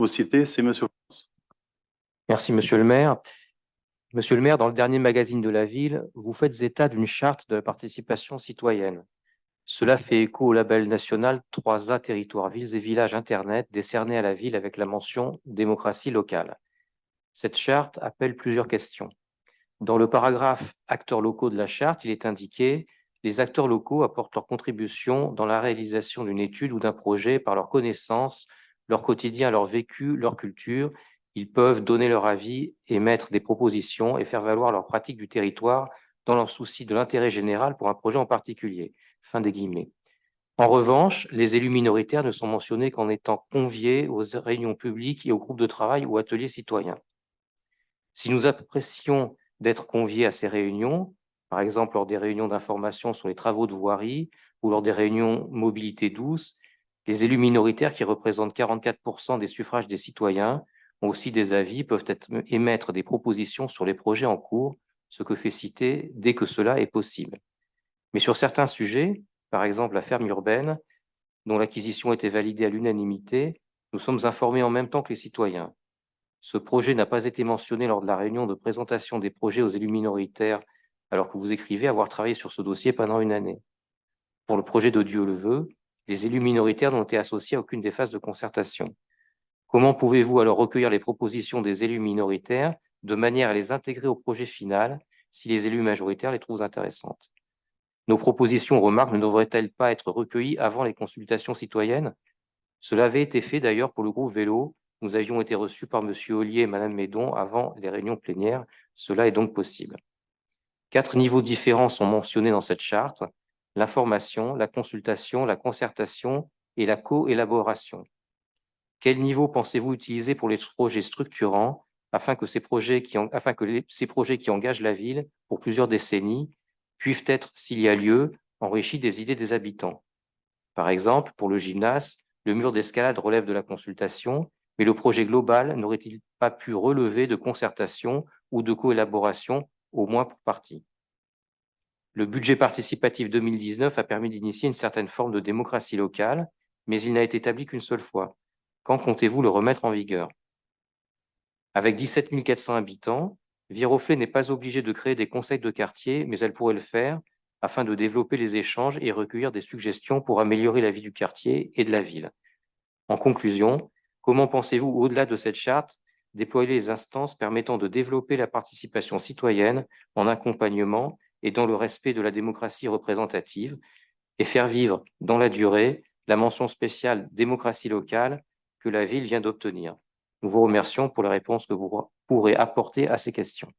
Vous citez, c'est Monsieur. Merci, Monsieur le maire. Monsieur le maire, dans le dernier magazine de la ville, vous faites état d'une charte de la participation citoyenne. Cela fait écho au label national 3A Territoires, villes et villages Internet décerné à la ville avec la mention démocratie locale. Cette charte appelle plusieurs questions. Dans le paragraphe acteurs locaux de la charte, il est indiqué les acteurs locaux apportent leur contribution dans la réalisation d'une étude ou d'un projet par leur connaissance, leur quotidien, leur vécu, leur culture. Ils peuvent donner leur avis, émettre des propositions et faire valoir leurs pratiques du territoire dans leur souci de l'intérêt général pour un projet en particulier. Fin des guillemets. En revanche, les élus minoritaires ne sont mentionnés qu'en étant conviés aux réunions publiques et aux groupes de travail ou ateliers citoyens. Si nous apprécions d'être conviés à ces réunions, par exemple lors des réunions d'information sur les travaux de voirie ou lors des réunions mobilité douce, les élus minoritaires qui représentent 44% des suffrages des citoyens ont aussi des avis, peuvent émettre des propositions sur les projets en cours, ce que fait citer dès que cela est possible. Mais sur certains sujets, par exemple la ferme urbaine, dont l'acquisition était validée à l'unanimité, nous sommes informés en même temps que les citoyens. Ce projet n'a pas été mentionné lors de la réunion de présentation des projets aux élus minoritaires, alors que vous écrivez avoir travaillé sur ce dossier pendant une année. Pour le projet de Dieu le veut, les élus minoritaires n'ont été associés à aucune des phases de concertation. Comment pouvez-vous alors recueillir les propositions des élus minoritaires de manière à les intégrer au projet final si les élus majoritaires les trouvent intéressantes? Nos propositions ou remarques ne devraient-elles pas être recueillies avant les consultations citoyennes? Cela avait été fait d'ailleurs pour le groupe vélo. Nous avions été reçus par M. Ollier et Mme Médon avant les réunions plénières. Cela est donc possible. 4 niveaux différents sont mentionnés dans cette charte: l'information, la consultation, la concertation et la coélaboration. Quel niveau pensez-vous utiliser pour les projets structurants afin que ces projets qui engagent la ville pour plusieurs décennies puissent être, s'il y a lieu, enrichis des idées des habitants? Par exemple, pour le gymnase, le mur d'escalade relève de la consultation, mais le projet global n'aurait-il pas pu relever de concertation ou de coélaboration, au moins pour partie? Le budget participatif 2019 a permis d'initier une certaine forme de démocratie locale, mais il n'a été établi qu'une seule fois. Quand comptez-vous le remettre en vigueur? Avec 17 400 habitants, Viroflay n'est pas obligée de créer des conseils de quartier, mais elle pourrait le faire afin de développer les échanges et recueillir des suggestions pour améliorer la vie du quartier et de la ville. En conclusion, comment pensez-vous, au-delà de cette charte, déployer les instances permettant de développer la participation citoyenne en accompagnement et dans le respect de la démocratie représentative et faire vivre dans la durée la mention spéciale démocratie locale que la ville vient d'obtenir? Nous vous remercions pour les réponses que vous pourrez apporter à ces questions.